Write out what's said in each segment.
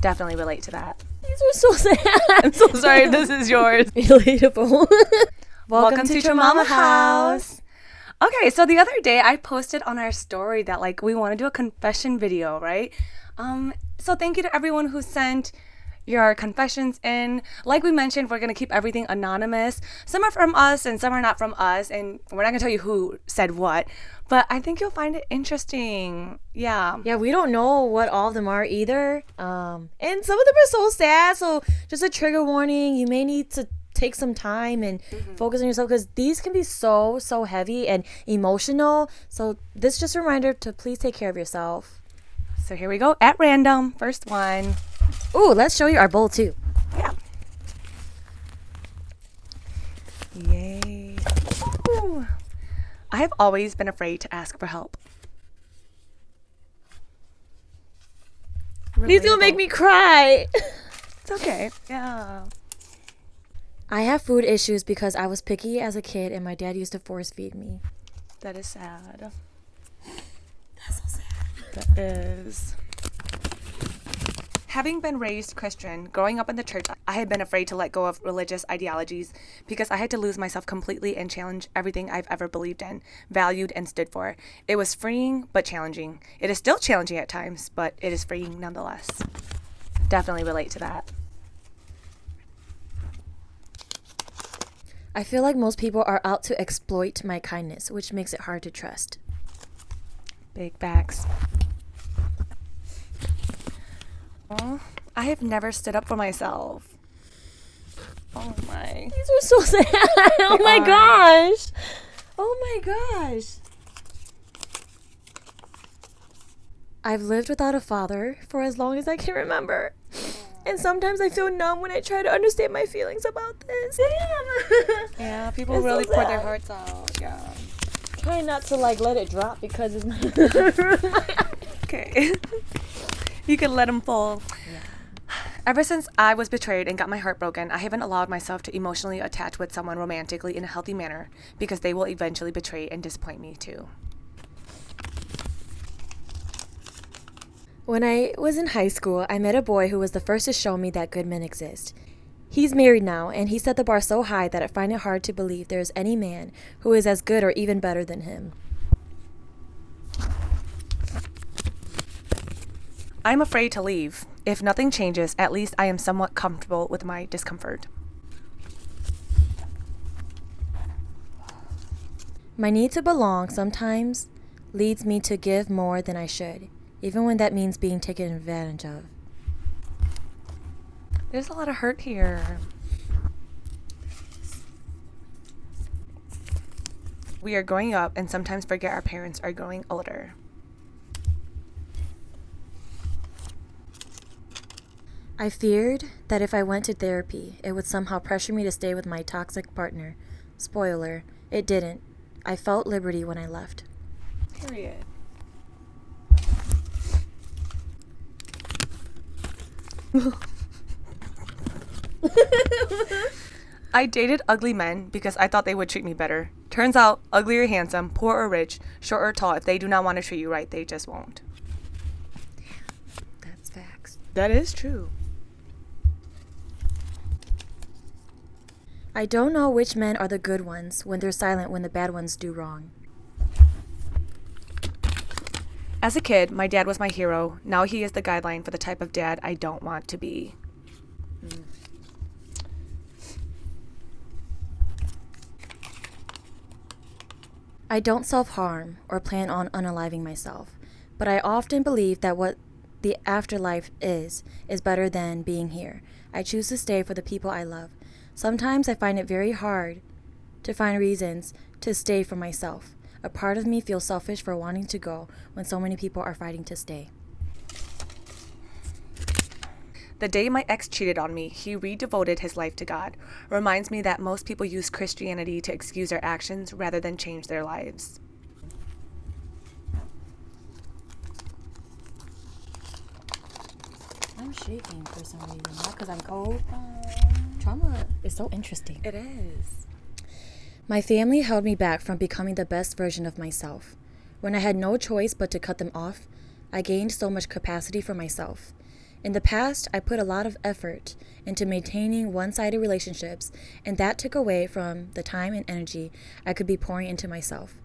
Definitely relate to that. These are so sad. I'm so sorry if this is yours. Relatable. Welcome to Your Mama House. Okay, so the other day I posted on our story that like we want to do a confession video, right? So thank you to everyone who sent your confessions in. Like we mentioned, we're going to keep everything anonymous. Some are from us and some are not from us, and we're not going to tell you who said what, but I think you'll find it interesting. Yeah, we don't know what all of them are either. And some of them are so sad, so just a trigger warning. You may need to take some time and focus on yourself, because these can be so heavy and emotional. So this is just a reminder to please take care of yourself. So here we go, at random. First one. Ooh, let's show you our bowl too. Yeah. Yay. Ooh. I have always been afraid to ask for help. These gonna make me cry. It's okay. Yeah. I have food issues because I was picky as a kid and my dad used to force feed me. That is sad. That's so sad. That is. Having been raised Christian, growing up in the church, I had been afraid to let go of religious ideologies because I had to lose myself completely and challenge everything I've ever believed in, valued, and stood for. It was freeing, but challenging. It is still challenging at times, but it is freeing nonetheless. Definitely relate to that. I feel like most people are out to exploit my kindness, which makes it hard to trust. Big facts. I have never stood up for myself. Oh my. These are so sad. Oh my gosh. Oh my gosh. I've lived without a father for as long as I can remember. And sometimes I feel numb when I try to understand my feelings about this. Damn. Yeah, people It's really so pour sad. their hearts out. Yeah. Try not to let it drop because it's my Okay. You can let them fall. Yeah. Ever since I was betrayed and got my heart broken, I haven't allowed myself to emotionally attach with someone romantically in a healthy manner because they will eventually betray and disappoint me too. When I was in high school, I met a boy who was the first to show me that good men exist. He's married now, and he set the bar so high that I find it hard to believe there is any man who is as good or even better than him. I'm afraid to leave. If nothing changes, at least I am somewhat comfortable with my discomfort. My need to belong sometimes leads me to give more than I should, even when that means being taken advantage of. There's a lot of hurt here. We are growing up and sometimes forget our parents are growing older. I feared that if I went to therapy, it would somehow pressure me to stay with my toxic partner. Spoiler, it didn't. I felt liberty when I left. Period. I dated ugly men because I thought they would treat me better. Turns out, ugly or handsome, poor or rich, short or tall, if they do not want to treat you right, they just won't. That's facts. That is true. I don't know which men are the good ones when they're silent when the bad ones do wrong. As a kid, my dad was my hero. Now he is the guideline for the type of dad I don't want to be. I don't self-harm or plan on unaliving myself, but I often believe that what the afterlife is better than being here. I choose to stay for the people I love. Sometimes I find it very hard to find reasons to stay for myself. A part of me feels selfish for wanting to go when so many people are fighting to stay. The day my ex cheated on me, he redevoted his life to God. Reminds me that most people use Christianity to excuse their actions rather than change their lives. I'm shaking for some reason, not because I'm cold. Trauma is so interesting. It is. My family held me back from becoming the best version of myself. When I had no choice but to cut them off, I gained so much capacity for myself. In the past, I put a lot of effort into maintaining one-sided relationships, and that took away from the time and energy I could be pouring into myself.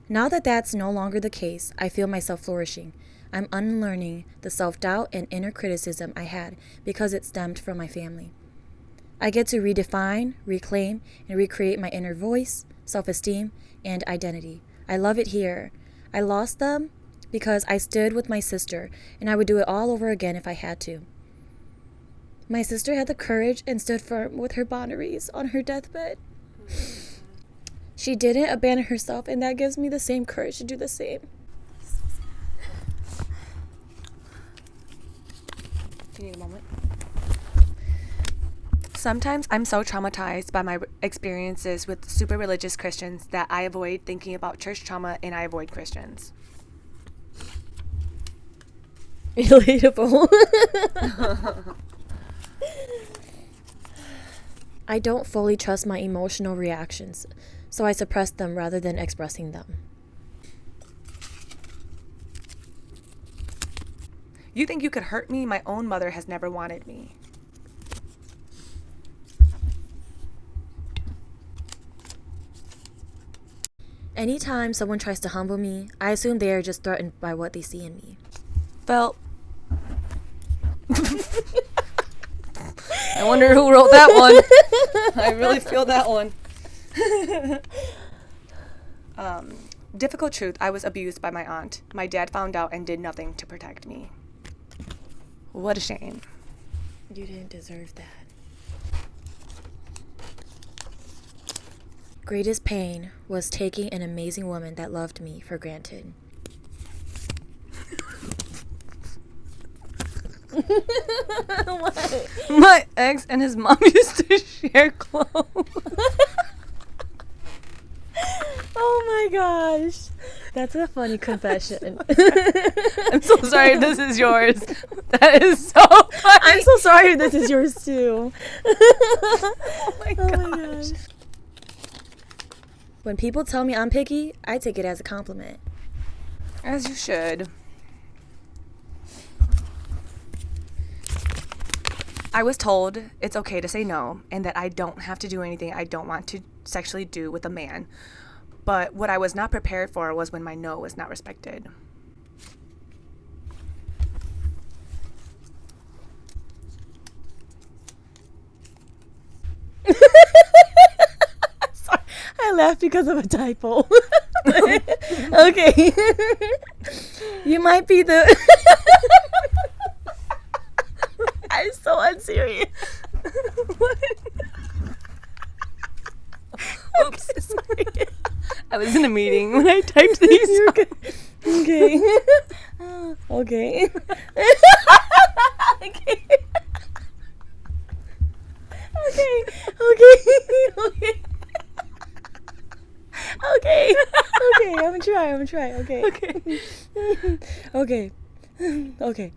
Now that that's no longer the case, I feel myself flourishing. I'm unlearning the self-doubt and inner criticism I had because it stemmed from my family. I get to redefine, reclaim, and recreate my inner voice, self-esteem, and identity. I love it here. I lost them because I stood with my sister, and I would do it all over again if I had to. My sister had the courage and stood firm with her boundaries on her deathbed. She didn't abandon herself, and that gives me the same courage to do the same. Do you need a moment? Sometimes I'm so traumatized by my experiences with super religious Christians that I avoid thinking about church trauma and I avoid Christians. Relatable. I don't fully trust my emotional reactions, so I suppress them rather than expressing them. You think you could hurt me? My own mother has never wanted me. Anytime someone tries to humble me, I assume they are just threatened by what they see in me. Well, I wonder who wrote that one. I really feel that one. Difficult truth, I was abused by my aunt. My dad found out and did nothing to protect me. What a shame. You didn't deserve that. Greatest pain was taking an amazing woman that loved me for granted. What? My ex and his mom used to share clothes. Oh my gosh. That's a funny confession. I'm so sorry if this is yours. That is so funny. I'm so sorry if this is yours too. Oh my gosh. When people tell me I'm picky, I take it as a compliment. As you should. I was told it's okay to say no and that I don't have to do anything I don't want to sexually do with a man. But what I was not prepared for was when my no was not respected. Sorry, I laughed because of a typo. Okay. You might be the... I'm so unserious. What? Oops. Sorry. I was in a meeting when I typed these. You're good. Okay. Okay. Okay. Okay. Okay. Okay. Okay. I'm gonna try. Okay. Okay. Okay. Okay.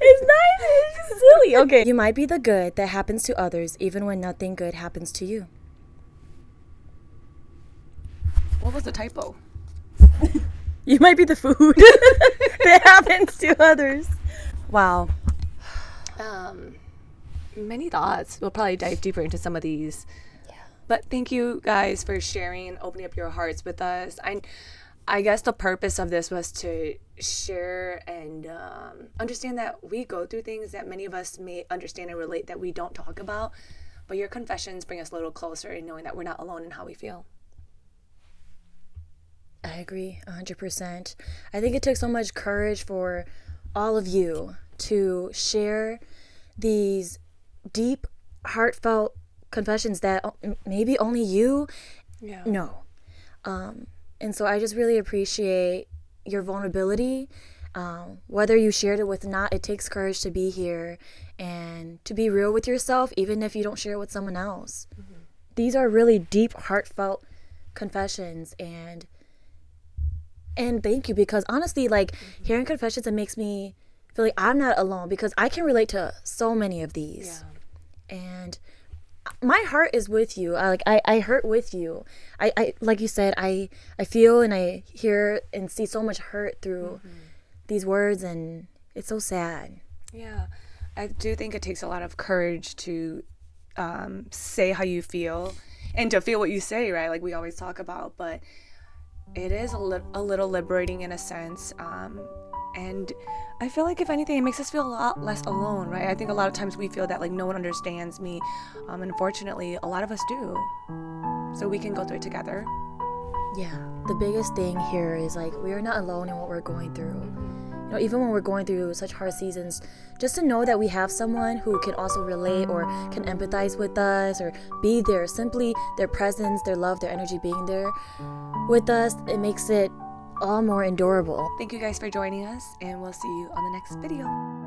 It's not even silly. Okay. You might be the good that happens to others even when nothing good happens to you. What was the typo? You might be the food that happens to others. Wow. Many thoughts. We'll probably dive deeper into some of these. Yeah. But thank you guys for sharing and opening up your hearts with us. I guess the purpose of this was to share and understand that we go through things that many of us may understand and relate that we don't talk about. But your confessions bring us a little closer in knowing that we're not alone in how we feel. I agree 100%. I think it took so much courage for all of you to share these deep, heartfelt confessions that maybe only you know. And so I just really appreciate your vulnerability. Whether you shared it with not, it takes courage to be here and to be real with yourself, even if you don't share it with someone else. Mm-hmm. These are really deep, heartfelt confessions, and thank you, because honestly, like, hearing confessions, it makes me feel like I'm not alone, because I can relate to so many of these. Yeah. And my heart is with you. I hurt with you. I like you said, I feel and I hear and see so much hurt through these words, and it's so sad. Yeah, I do think it takes a lot of courage to say how you feel and to feel what you say, right? Like we always talk about, but it is a little liberating in a sense. And I feel like if anything, it makes us feel a lot less alone, right? I think a lot of times we feel that like no one understands me. Unfortunately, a lot of us do. So we can go through it together. Yeah, the biggest thing here is like we are not alone in what we're going through. You know, even when we're going through such hard seasons, just to know that we have someone who can also relate or can empathize with us or be there, simply their presence, their love, their energy being there with us, it makes it all more endurable. Thank you guys for joining us, and we'll see you on the next video.